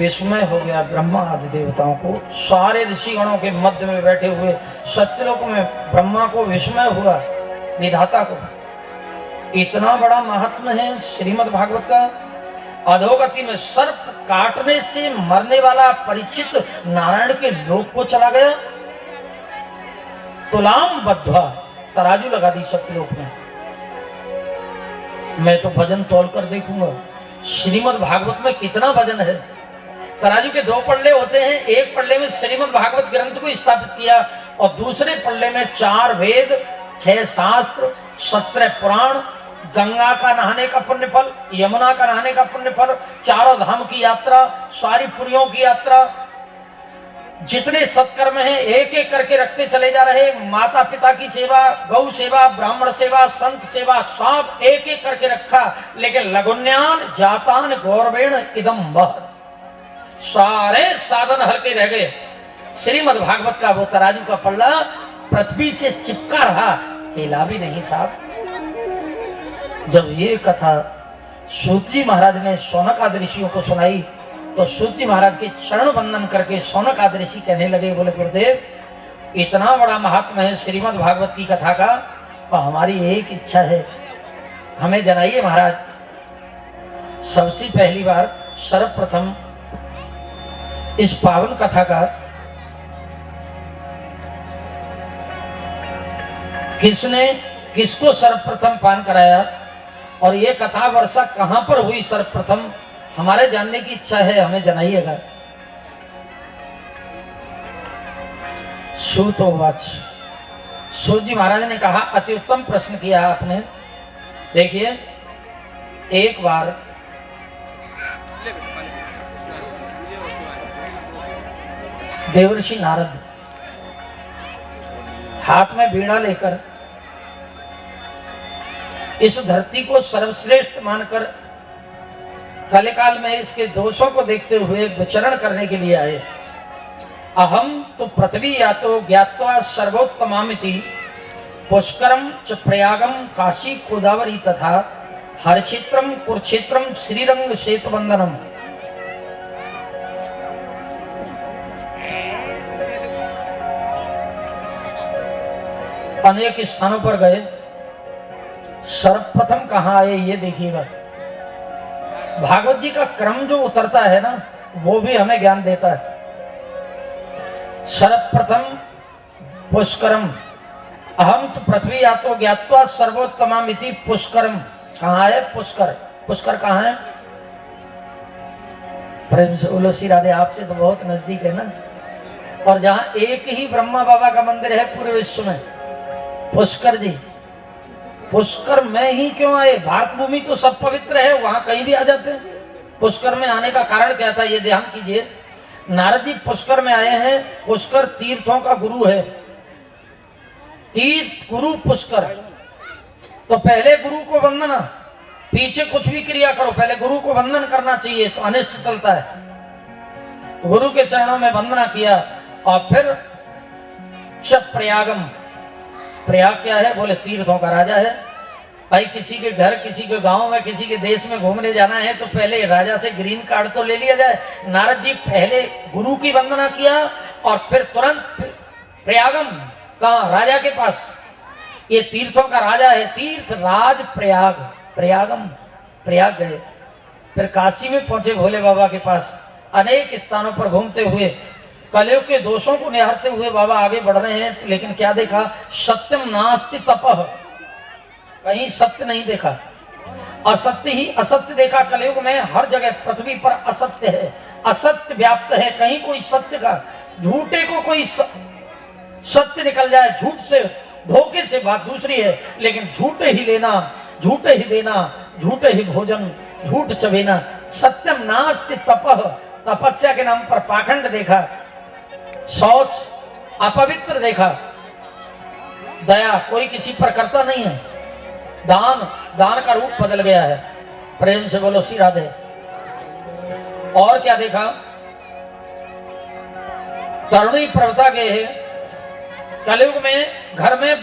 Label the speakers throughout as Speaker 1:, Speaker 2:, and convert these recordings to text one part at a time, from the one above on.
Speaker 1: विस्मय हो गया ब्रह्मा आदि देवताओं को। सारे ऋषिगणों के मध्य में बैठे हुए सत्यलोक में ब्रह्मा को विस्मय हुआ, विधाता को। इतना बड़ा महात्म है श्रीमद् भागवत का। अधोगति में सर्प काटने से मरने वाला परीक्षित नारायण के लोक को चला गया। तुलाम बद्धा, तराजू लगा दी सत्यलोक में। मैं तो वजन तोल कर देखूंगा श्रीमद् भागवत में कितना वजन है। तराजू के दो पल्ले होते हैं, एक पल्ले में श्रीमद् भागवत ग्रंथ को स्थापित किया और दूसरे पल्ले में 4 वेद, 6 शास्त्र, 17 पुराण, गंगा का नहाने का पुण्य फल, यमुना का नहाने का पुण्य फल, 4 धाम की यात्रा, सारी पुरियों की यात्रा, जितने सत्कर्म हैं एक एक करके रखते चले जा रहे। माता पिता की सेवा, गौ सेवा, ब्राह्मण सेवा, संत सेवा, सब एक एक करके रखा। लेकिन लघुन्यान जातान गौरवेण इदम महत्, सारे साधन हल्के रह गए। श्रीमद् भागवत का वो तराजू का पल्ला पृथ्वी से चिपका रहा, हिला भी नहीं साहब। जब ये कथा सूत जी महाराज ने शौनक आदि ऋषियों को सुनाई तो सूत जी महाराज के चरण वंदन करके शौनक आदि ऋषि कहने लगे, बोले गुरुदेव इतना बड़ा महात्मा है श्रीमद् भागवत की कथा का, और हमारी एक इच्छा है, हमें जनाइए महाराज। सबसे पहली बार सर्वप्रथम इस पावन कथा का किसने किसको सर्वप्रथम पान कराया और ये कथा वर्षा कहां पर हुई सर्वप्रथम, हमारे जानने की इच्छा है, हमें जनाइएगा। सूतोवाच, सूत जी महाराज ने कहा, अति उत्तम प्रश्न किया आपने। देखिए एक बार देवर्षि नारद हाथ में वीणा लेकर इस धरती को सर्वश्रेष्ठ मानकर कलिकाल में इसके दोषों को देखते हुए विचरण करने के लिए आए। अहम तो पृथ्वी या तो ज्ञात्वा सर्वोत्तमामिति पुष्करम च प्रयागम काशी गोदावरी तथा हरक्षेत्रम कुरुक्षेत्रम श्रीरंग सेतुबंधनम। अनेक स्थानों पर गए, सर्वप्रथम कहां आए ये देखिएगा। भागवत जी का क्रम जो उतरता है ना, वो भी हमें ज्ञान देता है। सर्वप्रथम पुष्करम, अहम तो पृथ्वी या तो ज्ञात्वा सर्वोत्तमामिति पुष्करम। कहां है पुष्कर? पुष्कर कहां है? प्रेम से बोलो श्री राधे, आपसे तो बहुत नजदीक है ना। और जहां एक ही ब्रह्मा बाबा का मंदिर है पूरे विश्व में, पुष्कर जी। पुष्कर में ही क्यों आए? भारत भूमि तो सब पवित्र है, वहां कहीं भी आ जाते हैं। पुष्कर में आने का कारण क्या था, ये ध्यान कीजिए। नारद जी पुष्कर में आए हैं। पुष्कर तीर्थों का गुरु है, तीर्थ गुरु पुष्कर। तो पहले गुरु को वंदना, पीछे कुछ भी क्रिया करो, पहले गुरु को वंदन करना चाहिए तो अनिष्ट टलता है। गुरु के चरणों में वंदना किया और फिर प्रयागम। प्रयाग क्या है? बोले तीर्थों का राजा है। भाई किसी के घर, किसी के गांव में, किसी के देश में घूमने जाना है तो पहले राजा से ग्रीन कार्ड तो ले लिया जाए। नारद जी पहले गुरु की वंदना किया और फिर तुरंत प्रयागम, कहा? राजा के पास। ये तीर्थों का राजा है, तीर्थ राज प्रयाग, प्रयागम, प्रयाग गए। फिर काशी में पहुंचे भोले बाबा के पास। अनेक स्थानों पर घूमते हुए कलयुग के दोषों को निहारते हुए बाबा आगे बढ़ रहे हैं, लेकिन क्या देखा? सत्यम नास्ति तपः, कहीं सत्य नहीं देखा, असत्य ही असत्य देखा। कलयुग में हर जगह पृथ्वी पर असत्य है, असत्य व्याप्त है, कहीं कोई सत्य का, झूठे को कोई सत्य निकल जाए, झूठ से धोखे से बात दूसरी है, लेकिन झूठे ही लेना, झूठे ही देना, झूठे ही भोजन, झूठ चबेना। सत्यम नास्ति तपः, तपस्या के नाम पर पाखंड देखा, शौच अपवित्र देखा, दया कोई किसी पर करता नहीं है, दान, दान का रूप बदल गया है। प्रेम से बोलो श्री राधे। और क्या देखा? तरुणी प्रवता गए है। कलयुग में घर में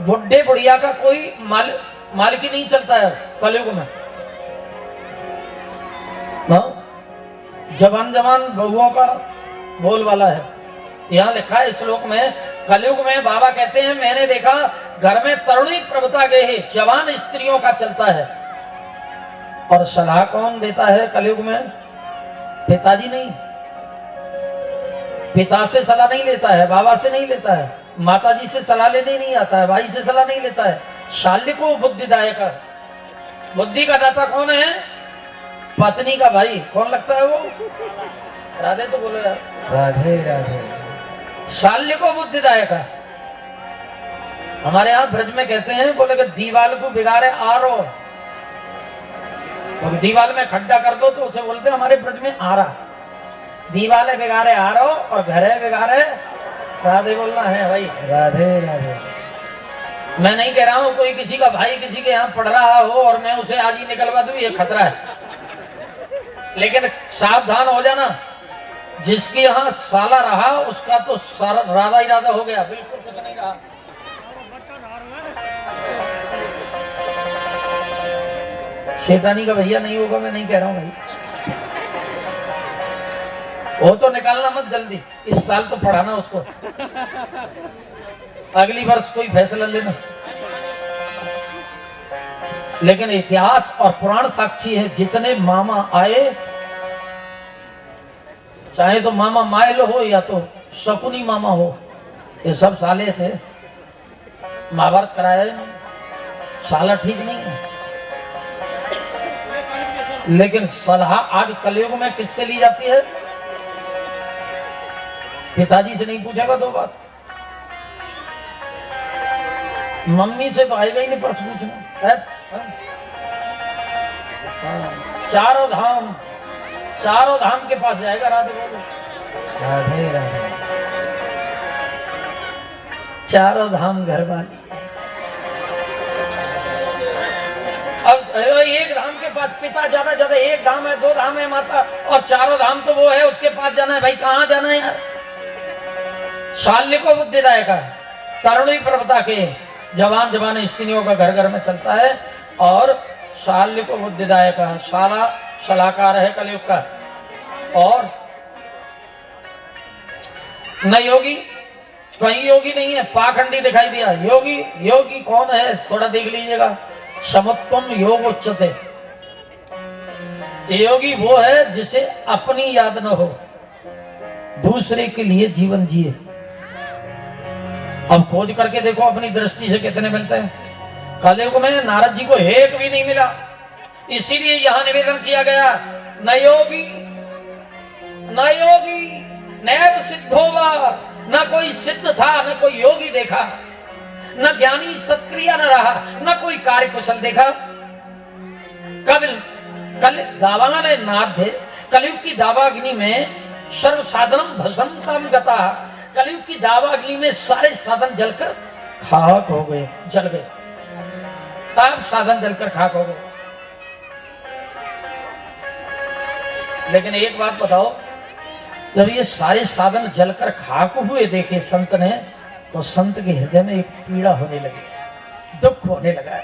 Speaker 1: बुढ़े बुढ़िया का कोई मालिकी नहीं चलता है कलयुग में। जवान जवान बहुओं का बोलवाला है। यहाँ लिखा है श्लोक में, कलयुग में बाबा कहते हैं मैंने देखा घर में तरुणी प्रभुता गए है, जवान स्त्रियों का चलता है। और सलाह कौन देता है कलयुग में? पिताजी नहीं, पिता से सलाह नहीं लेता है, बाबा से नहीं लेता है, माताजी से सलाह लेने नहीं आता है, भाई से सलाह नहीं लेता है। शाल्य को बुद्धिदायक, बुद्धि का दाता कौन है? पत्नी का भाई। कौन लगता है वो? राधे तो बोलो यार।
Speaker 2: राधे राधे।
Speaker 1: शाल्य को बुद्धिदायक है। हमारे यहाँ ब्रज में कहते हैं, बोले कि दीवाल को बिगाड़े आरो, तो दीवाल में खड्डा कर दो तो उसे बोलते हैं हमारे ब्रज में आरा। दीवाले बिगाड़े आरो और घरे बिगाड़े राधे बोलना है भाई।
Speaker 2: राधे राधे।
Speaker 1: मैं नहीं कह रहा हूं कोई किसी का भाई किसी के यहाँ पढ़ रहा हो और मैं उसे आज ही निकलवा दूं, ये खतरा है। लेकिन सावधान हो जाना, जिसके यहाँ साला रहा उसका तो सारा राधा ही राधा हो गया, बिल्कुल कुछ नहीं रहा। शैतानी का भैया नहीं होगा, मैं नहीं कह रहा हूं भाई। वो तो निकालना मत जल्दी, इस साल तो पढ़ाना उसको, अगली वर्ष कोई फैसला लेना। लेकिन इतिहास और पुराण साक्षी है, जितने मामा आए, चाहे तो मामा मायल हो या तो शकुनी मामा हो, ये सब साले थे। महाभारत कराया नहीं, साला ठीक नहीं है। लेकिन सलाह आज कलयुग में किससे ली जाती है? पिताजी से नहीं पूछेगा दो बात, मम्मी से तो आएगा ही नहीं पर्स पूछना। चारों धाम, चारों धाम के पास जाएगा। राधे बोलो।
Speaker 2: राधे राधे।
Speaker 1: चारों धाम घर वाली। अब एक धाम के पास पिता जाना ज्यादा, एक धाम है, दो धाम है माता, और चारों धाम तो वो है उसके पास जाना है भाई। कहां जाना है यार? शाल्य को बुद्धिदायक है, तरुणी प्रवता के जवान जवान स्त्रियों का घर घर में चलता है, और शाल्य को बुद्धिदायक है, शाला सलाहकार है कलयुग का। और न योगी, कहीं योगी नहीं है, पाखंडी दिखाई दिया। योगी, योगी कौन है थोड़ा देख लीजिएगा। समत्वम योग उच्चते, योगी वो है जिसे अपनी याद न हो, दूसरे के लिए जीवन जिए। अब खोज करके देखो अपनी दृष्टि से कितने मिलते हैं। कलयुग में नारद जी को एक भी नहीं मिला, इसीलिए यहां निवेदन किया गया, न योगी न योगी नैव सिद्धोवा, न कोई सिद्ध था, न कोई योगी देखा, न ज्ञानी सत्क्रिया न रहा, न कोई कार्य कुशल देखा। कल दावाना ने नाद थे, कलयुग की दावाग्नि में सर्व साधनम भस्म काम गता, कलयुग की दावाग्नि में सारे साधन जलकर खाक हो गए, जल गए, सब साधन जलकर खाक हो गए। लेकिन एक बात बताओ, जब ये सारे साधन जलकर खाक हुए देखे संत ने, तो संत के हृदय में एक पीड़ा होने लगी, दुख होने लगा।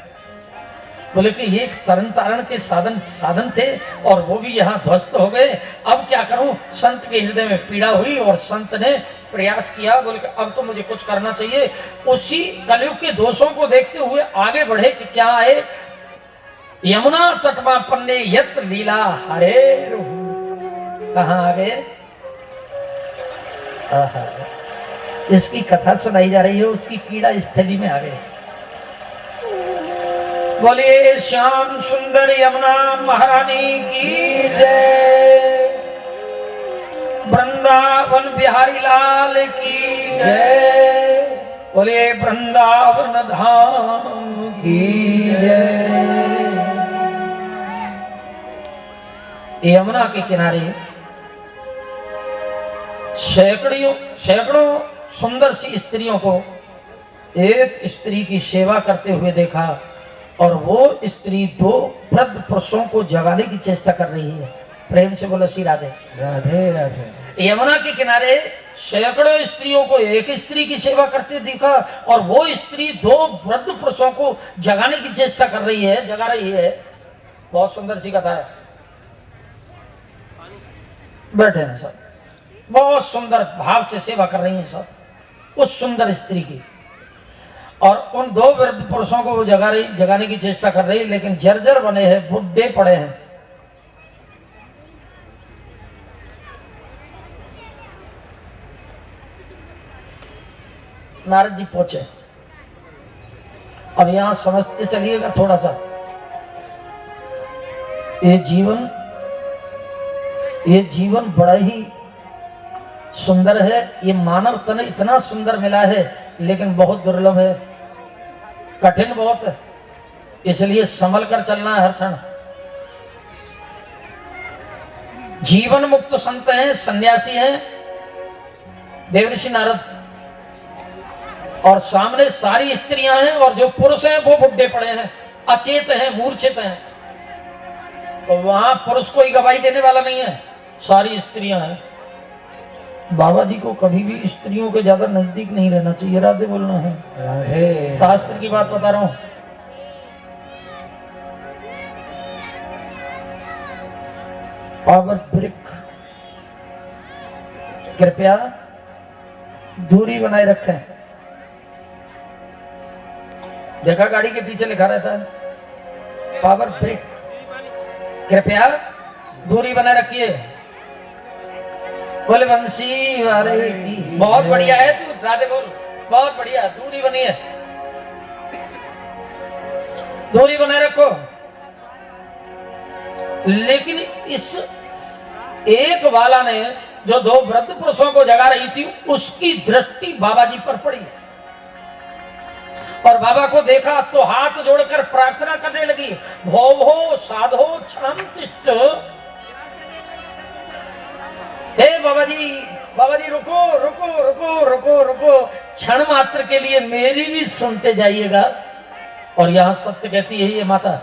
Speaker 1: बोले कि ये तरन तारण के साधन थे और वो भी यहाँ ध्वस्त हो गए, अब क्या करूं? संत के हृदय में पीड़ा हुई और संत ने प्रयास किया। बोले कि अब तो मुझे कुछ करना चाहिए। उसी कलयुग के दोषों को देखते हुए आगे बढ़े कि क्या आए, यमुना तटवा पन्ने यत लीला हरे कहाँ आ गए? आहा, इसकी कथा सुनाई जा रही है, उसकी पीड़ा स्थली में आ गए। बोलिए श्याम सुंदर यमुना महारानी की जय, वृंदावन बिहारी लाल की जय, बोलिए वृंदावन धाम की जय। यमुना के किनारे सैकड़ों सुंदर सी स्त्रियों को एक स्त्री की सेवा करते हुए देखा, और वो स्त्री दो वृद्ध पुरुषों को जगाने की चेष्टा कर रही है। प्रेम से बोलो श्री राधे
Speaker 2: राधे राधे।
Speaker 1: यमुना के किनारे सैकड़ों स्त्रियों को एक स्त्री की सेवा करते देखा, और वो स्त्री दो वृद्ध पुरुषों को जगाने की चेष्टा कर रही है, जगा रही है। बहुत सुंदर सी कथा है। बैठे हैं सब, बहुत सुंदर भाव से सेवा कर रही हैं सब उस सुंदर स्त्री की, और उन दो वृद्ध पुरुषों को वो जगाने की चेष्टा कर रही है, लेकिन जर्जर बने हैं, बुढ़े पड़े हैं। नारद जी पहुंचे, और यहां समझते चलिएगा थोड़ा सा, ये जीवन बड़ा ही सुंदर है। ये मानव तन इतना सुंदर मिला है, लेकिन बहुत दुर्लभ है, कठिन बहुत है, इसलिए संभल कर चलना है हर क्षण। जीवन मुक्त संत हैं, सन्यासी हैं देवर्षि नारद, और सामने सारी स्त्रियां हैं, और जो पुरुष हैं वो बुढ़े पड़े हैं, अचेत हैं, मूर्छित हैं। तो वहां पुरुष कोई गवाही देने वाला नहीं है, सारी स्त्रियां हैं। बाबा जी को कभी भी स्त्रियों के ज्यादा नजदीक नहीं रहना चाहिए। राधे बोलना है,
Speaker 2: राधे।
Speaker 1: शास्त्र की बात बता रहा हूं। पावर ब्रेक, कृपया दूरी बनाए रखें। देखा गाड़ी के पीछे लिखा रहता है पावर ब्रेक, कृपया दूरी बनाए रखिए। बोले बंसी वाले की बहुत बढ़िया है तू, राधे बोल, बहुत बढ़िया, दूरी बनी है, दूरी बनाए रखो। लेकिन इस एक वाला ने जो दो वृद्ध पुरुषों को जगा रही थी, उसकी दृष्टि बाबा जी पर पड़ी, और बाबा को देखा तो हाथ जोड़कर प्रार्थना करने लगी, भो भो साधो क्षम तिष्ठ। हे बाबा जी रुको रुको रुको रुको रुको, क्षण मात्र के लिए मेरी भी सुनते जाइएगा। और यहां सत्य कहती है ये माता,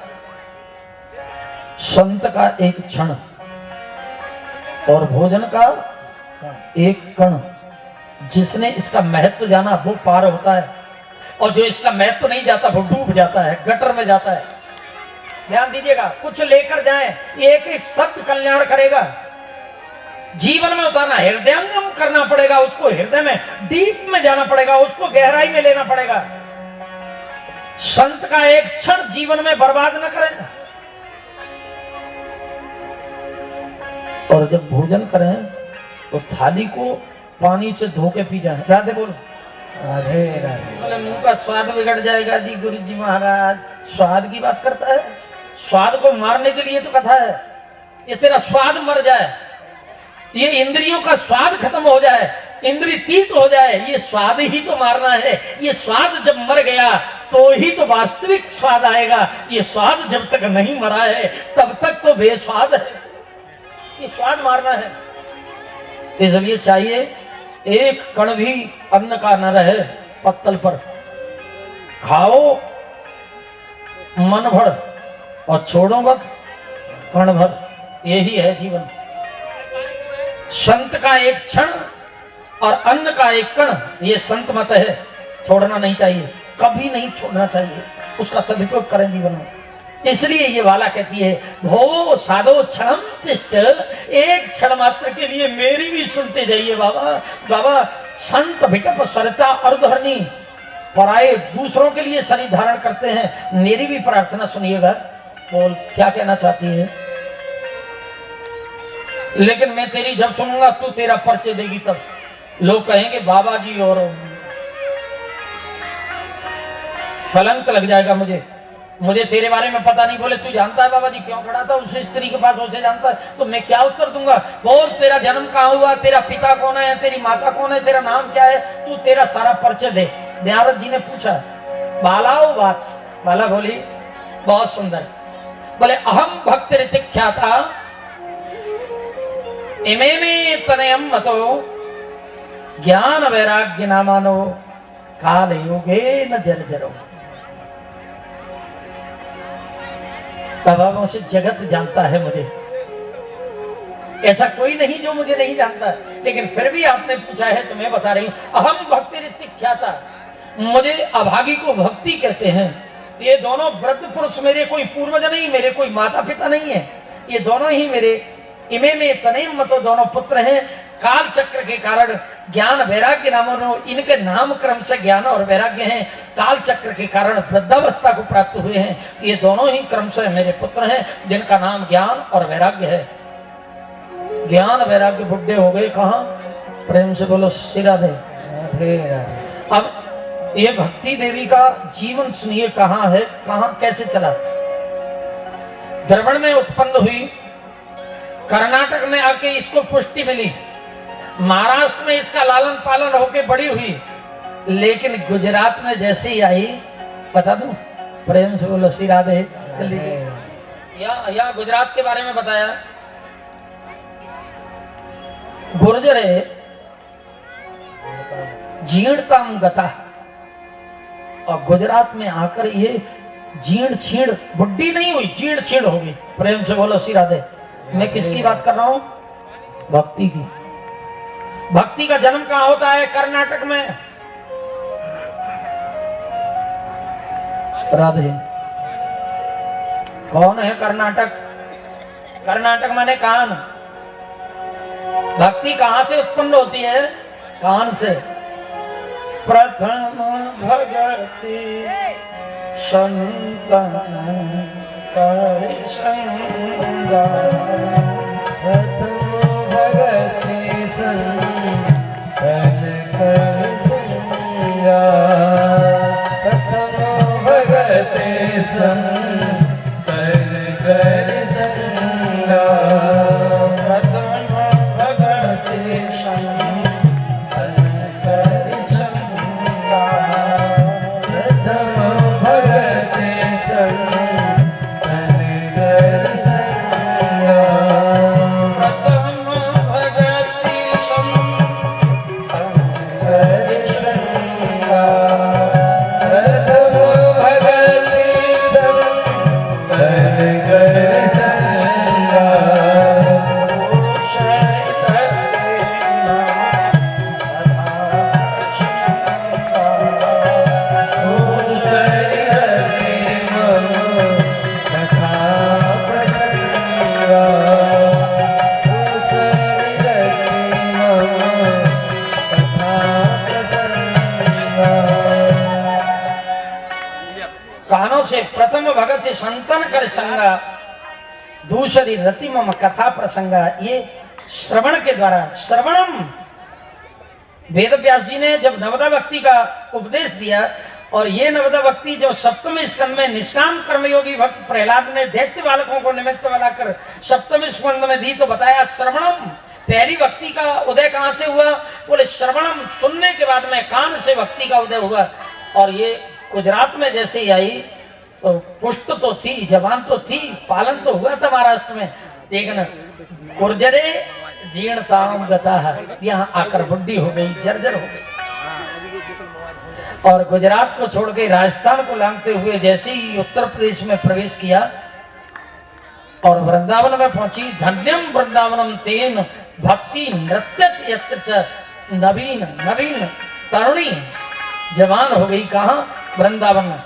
Speaker 1: संत का एक क्षण और भोजन का एक कण, जिसने इसका महत्व जाना वो पार होता है, और जो इसका महत्व नहीं जाता वो डूब जाता है, गटर में जाता है। ध्यान दीजिएगा, कुछ लेकर जाएं, एक एक शब्द कल्याण करेगा। जीवन में उतारना, हृदयंगम करना पड़ेगा, उसको हृदय में डीप में जाना पड़ेगा, उसको गहराई में लेना पड़ेगा। संत का एक क्षण जीवन में बर्बाद न करें। और जब भोजन करें तो थाली को पानी से धो के पी जाए। राधे बोल,
Speaker 2: राधे राधे।
Speaker 1: बोले मुंह का स्वाद बिगड़ जाएगा जी गुरु जी महाराज, स्वाद की बात करता है, स्वाद को मारने के लिए तो कथा है। ये तेरा स्वाद मर जाए, ये इंद्रियों का स्वाद खत्म हो जाए, इंद्रिय तीत हो जाए, ये स्वाद ही तो मारना है। ये स्वाद जब मर गया तो ही तो वास्तविक स्वाद आएगा। ये स्वाद जब तक नहीं मरा है तब तक तो बेस्वाद है, ये स्वाद मारना है। इसलिए चाहिए एक कण भी अन्न का न रहे पत्तल पर, खाओ मन भर और छोड़ो मत कण भर, यही है जीवन। संत का एक क्षण और अन्न का एक कण, ये संत मत है, छोड़ना नहीं चाहिए, कभी नहीं छोड़ना चाहिए, उसका सदुपयोग करें जीवन में। इसलिए ये वाला कहती है, भो साधो क्षण तिष्ठ, एक क्षण मात्र के लिए मेरी भी सुनते जाइए बाबा। बाबा संत विकट स्वरता अर्धहरणी, पराये दूसरों के लिए शरीर धारण करते हैं, मेरी भी प्रार्थना सुनिएगा। बोल क्या कहना चाहती है? लेकिन मैं तेरी जब सुनूंगा तू तेरा परिचय देगी तब लोग कहेंगे बाबा जी, और कलंक लग जाएगा मुझे तेरे बारे में पता नहीं। बोले तू जानता है बाबा जी क्यों खड़ा था उस स्त्री के पास, उसे जानता है? तो मैं क्या उत्तर दूंगा? बोल तेरा जन्म कहाँ हुआ, तेरा पिता कौन है, तेरी माता कौन है, तेरा नाम क्या है, तू तेरा सारा परिचय दे। नारद जी ने पूछा, बालाओ बात। बाला बोली बहुत सुंदर। बोले अहम भक्ति ऋतिख्याता इमे में तनयम मतो ज्ञान वैराग्य नामानो काल योगे न जर्जरो। तब से जगत जानता है मुझे, ऐसा कोई नहीं जो मुझे नहीं जानता। लेकिन फिर भी आपने पूछा है तो मैं बता रही हूं। अहम भक्ति ऋतिख्याता, मुझे अभागी को भक्ति कहते हैं। ये दोनों वृद्ध पुरुष मेरे कोई पूर्वज नहीं, मेरे कोई माता पिता नहीं है, ये दोनों ही मेरे इमे में तनेम मतो दोनों पुत्र हैं। काल चक्र के कारण ज्ञान वैराग्य नामों, इनके नाम क्रम से ज्ञान और वैराग्य हैं। काल चक्र के कारण वृद्धावस्था को प्राप्त हुए हैं। ये दोनों ही क्रम से मेरे पुत्र हैं जिनका नाम ज्ञान और वैराग्य है। ज्ञान वैराग्य बुढ़े हो गए कहाँ? प्रेम से बोलो श्री राधे। अब ये भक्ति देवी का जीवन सुनिए कहाँ है, कहाँ कैसे चला। द्रवण में उत्पन्न हुई, कर्नाटक में आके इसको पुष्टि मिली, महाराष्ट्र में इसका लालन पालन होके बड़ी हुई, लेकिन गुजरात में जैसे ही आई, बता दूं? प्रेम से बोलो श्री राधे। चलिए या गुजरात के बारे में बताया। गुर्जरे जीर्णताम गता, और गुजरात में आकर ये जीर्ण छीण बुढ़ी नहीं हुई, जीर्ण छीण होगी। प्रेम से बोलो श्री राधे। मैं किसकी बात कर रहा हूं? भक्ति की। भक्ति का जन्म कहां होता है? कर्नाटक में। राधे। कौन है कर्नाटक? कर्नाटक माने कान। भक्ति कहां से उत्पन्न होती है? कान से। प्रथम भगति संतन कर संगा,
Speaker 2: प्रथम भगति संतन कर संगा, प्रथम भगति संतन कर संगा,
Speaker 1: प्रथम भगति संतन कर संगा,
Speaker 2: प्रथम भगति संतन कर संगा,
Speaker 1: प्रथम भगति संतन
Speaker 2: कर संगा, प्रथम भगति संतन कर संगा,
Speaker 1: कानों से प्रथम भगत संतन कर संगा, दूसरी रति मम कथा प्रसंगा। ये श्रवण के द्वारा, श्रवणम। वेद व्यास जी ने जब नवदा भक्ति का उपदेश दिया, और ये नवदा भक्ति जो सप्तम स्कंद में निष्काम कर्मयोगी भक्त प्रहलाद ने दैत्य बालकों को निमित्त बनाकर सप्तम स्कंद में दी, तो बताया श्रवणम। पहली भक्ति का उदय कहां से हुआ? बोले श्रवणम, सुनने के बाद में कान से भक्ति का उदय हुआ। और ये गुजरात में जैसे ही आई तो पुष्ट तो थी, जवान तो थी, पालन तो हुआ था महाराष्ट्र में, लेकिन गुर्जरे जीर्णताम गता है, यहाँ आकर बुढ़ी हो गई, जर्जर हो गई। और गुजरात को छोड़ के राजस्थान को लांघते हुए जैसे ही उत्तर प्रदेश में प्रवेश किया और वृंदावन में पहुंची, धन्यम वृंदावनम तेन भक्ति नृत्य यत्र च नवीन नवीन तरुणी, जवान हो गई। कहां? वृंदावन में।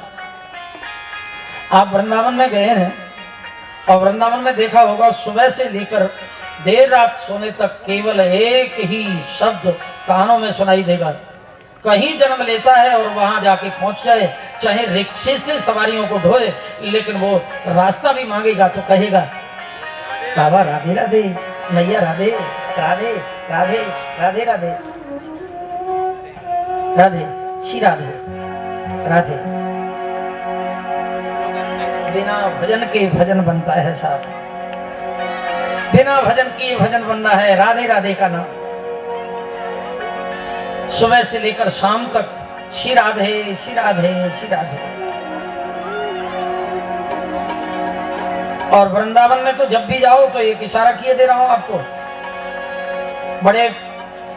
Speaker 1: आप वृंदावन में गए हैं और वृंदावन में देखा होगा, सुबह से लेकर देर रात सोने तक केवल एक ही शब्द कानों में सुनाई देगा, कहीं जन्म लेता है और वहां जाके पहुंच जाए, चाहे रिक्शे से सवारियों को ढोए, लेकिन वो रास्ता भी मांगेगा तो कहेगा बाबा राधे राधे, मैया राधे राधे राधे राधे राधे राधे, श्री राधे राधे। बिना भजन के भजन बनता है साहब, बिना भजन किए भजन बनना है। राधे राधे का नाम सुबह से लेकर शाम तक श्री राधे श्री राधे श्री राधे। और वृंदावन में तो जब भी जाओ तो एक इशारा किए दे रहा हूं आपको, बड़े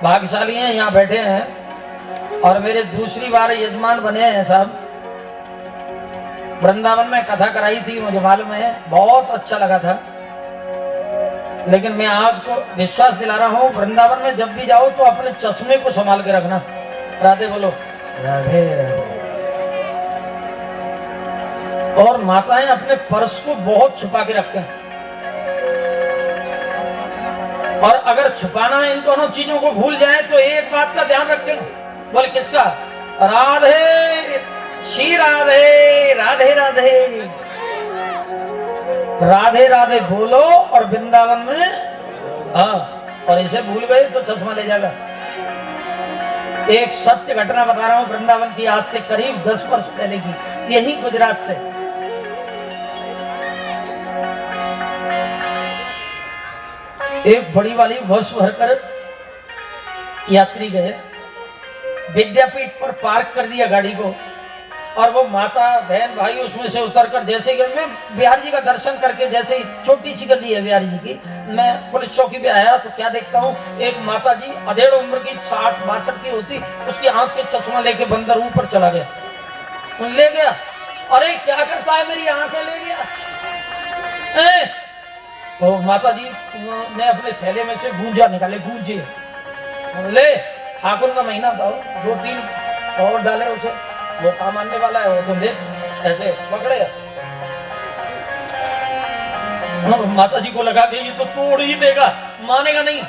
Speaker 1: भाग्यशाली हैं यहाँ बैठे हैं और मेरे दूसरी बार यजमान बने हैं साहब। वृंदावन में कथा कराई थी, मुझे मालूम है, बहुत अच्छा लगा था। लेकिन मैं आज को विश्वास दिला रहा हूँ, वृंदावन में जब भी जाओ तो अपने चश्मे को संभाल के रखना। राधे बोलो राधे राधे। और माताएं अपने पर्स को बहुत छुपा के रखते हैं, और अगर छुपाना इन दोनों चीजों को भूल जाए तो एक बात का ध्यान रखें। बोले किसका? राधे श्री राधे राधे राधे राधे राधे बोलो। और वृंदावन में और इसे भूल गए तो चश्मा ले जाएगा। एक सत्य घटना बता रहा हूं वृंदावन की, आज से करीब 10 वर्ष पहले की, यही गुजरात से। एक बड़ी वाली बस भरकर यात्री गए, विद्यापीठ पर पार्क कर दिया गाड़ी को, और वो माता बहन भाई उसमें से उतरकर, जैसे कि मैं बिहार जी का दर्शन करके, जैसे ही छोटी सी गली है बिहार जी की, मैं पुलिस चौकी पे आया तो क्या देखता हूँ, एक माता जी अधेड़ उम्र की 60-62 की होती, उसकी आंख से चश्मा लेके बंदर ऊपर चला गया, ले गया। अरे क्या करता है, मेरी आंखें ले गया। तो माता जी ने अपने थैले में से गूंजा निकाले, गूंजे ले, ठाकुर का महीना था, 2-3 और डाले उसे, वो काम आने वाला है, वो तो ले, ऐसे पकड़े। माता जी को लगा कि ये तो तोड़ ही देगा, मानेगा नहीं।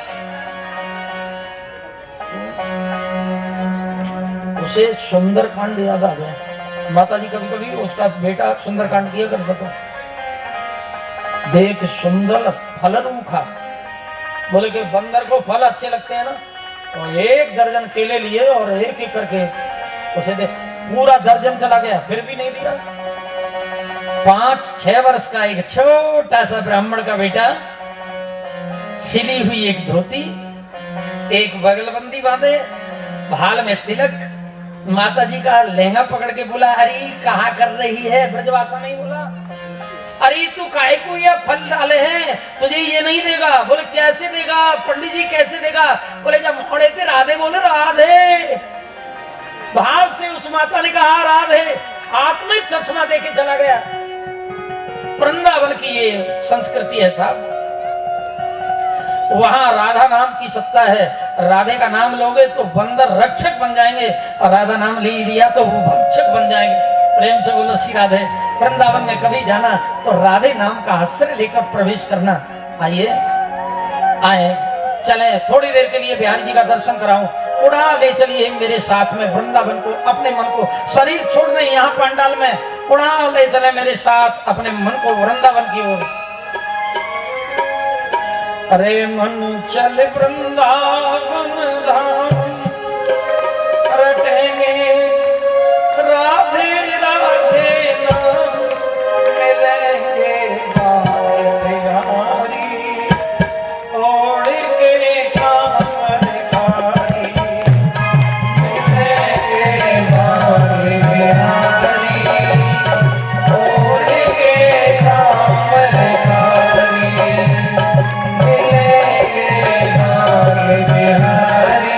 Speaker 1: उसे सुंदरकांड याद आ गया। माता जी कभी कभी उसका बेटा सुंदरकांड किया करता था। देख सुंदर फल रूखा, बोले कि बंदर को फल अच्छे लगते हैं ना, तो 1 दर्जन केले लिए और एक एक करके उसे दे, पूरा दर्जन चला गया, फिर भी नहीं दिया। 5-6 वर्ष का एक छोटा सा ब्राह्मण का बेटा, सिली हुई एक धोती, एक बगलबंदी बांधे, भाल में तिलक, माता जी का लहंगा पकड़ के बोला, अरे कहाँ कर रही है, ब्रजभाषा नहीं बोला, अरे तू काहे को ये फल डाले हैं, तुझे ये नहीं देगा। बोले कैसे देगा पंडित जी, कैसे देगा? बोले जब मोड़े थे राधे, बोले राधे। भाव से उस माता ने कहा राधे, हाथ में चश्मा देके चला गया। वृंदावन की ये संस्कृति है साहब, वहां राधा नाम की सत्ता है। राधे का नाम लोगे तो बंदर रक्षक बन जाएंगे, और राधा नाम ले लिया तो वो भक्षक बन जाएंगे। प्रेम से बोलो श्री राधे। वृंदावन में कभी जाना तो राधे नाम का आश्रय लेकर प्रवेश करना। आइए आए, चले थोड़ी देर के लिए बिहारी जी का दर्शन कराऊं, उड़ा ले चलिए मेरे साथ में वृंदावन को, अपने मन को, शरीर छोड़ दें यहाँ पंडाल में, उड़ा ले चले मेरे साथ अपने मन को वृंदावन की ओर। अरे मन चल वृंदावन धाम, रटेंगे राधे राधे नाम, मिलेंगे बाल बिहारी, ओढ़ के कांवर खारी, मिलेंगे बाल बिहारी, ओढ़ के कांवर खारी, मिलेंगे बाल बिहारी,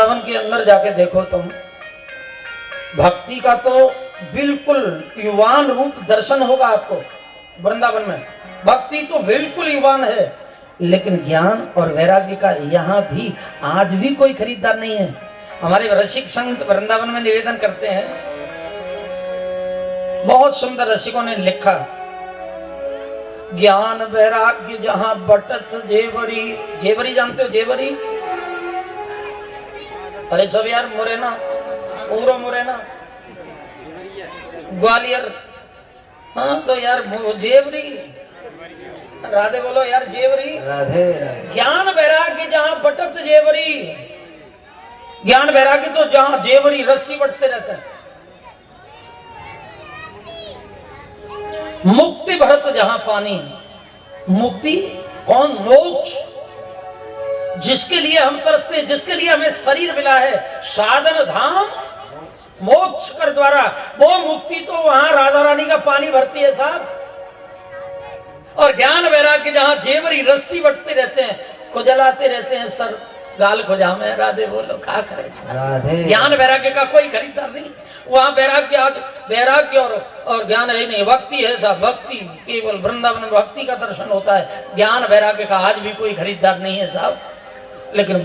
Speaker 1: वृंदावन के अंदर जाके देखो तुम, भक्ति का तो बिल्कुल युवान रूप दर्शन होगा आपको वृंदावन में। भक्ति तो बिल्कुल युवान है, लेकिन ज्ञान और वैराग्य का यहाँ भी आज भी कोई खरीदार नहीं है। हमारे रसिक संत वृंदावन में निवेदन करते हैं, बहुत सुंदर रसिकों ने लिखा, ज्ञान वैराग्य जहां बटत जेवरी। जेवरी जानते हो जेवरी? अरे सब यार मुरैना, पूरा मुरैना, ग्वालियर, हाँ तो यार जेवरी, राधे बोलो यार, जेवरी।
Speaker 2: राधे
Speaker 1: ज्ञान वैराग्य जहां बटत जेवरी, ज्ञान वैराग्य तो जहां जेवरी रस्सी बटते रहते हैं। मुक्ति भरत जहां पानी, मुक्ति कौन? मोक्ष, जिसके लिए हम तरसते, जिसके लिए हमें शरीर मिला है, साधन धाम मोक्ष कर द्वारा, वो मुक्ति तो वहां राधा रानी का पानी भरती है साहब। और ज्ञान वैराग्य जहां जेवरी रस्सी बटते रहते हैं, खुजलाते रहते हैं सर, गाल खुजा में, राधे बोलो, क्या करे
Speaker 2: राधे।
Speaker 1: ज्ञान वैराग्य का कोई खरीदार नहीं वहां। वैराग्य आज वैराग्य और ज्ञान है नहीं, भक्ति है साहब। भक्ति केवल वृंदावन में भक्ति का दर्शन होता है, ज्ञान वैराग्य का आज भी कोई खरीदार नहीं है साहब। लेकिन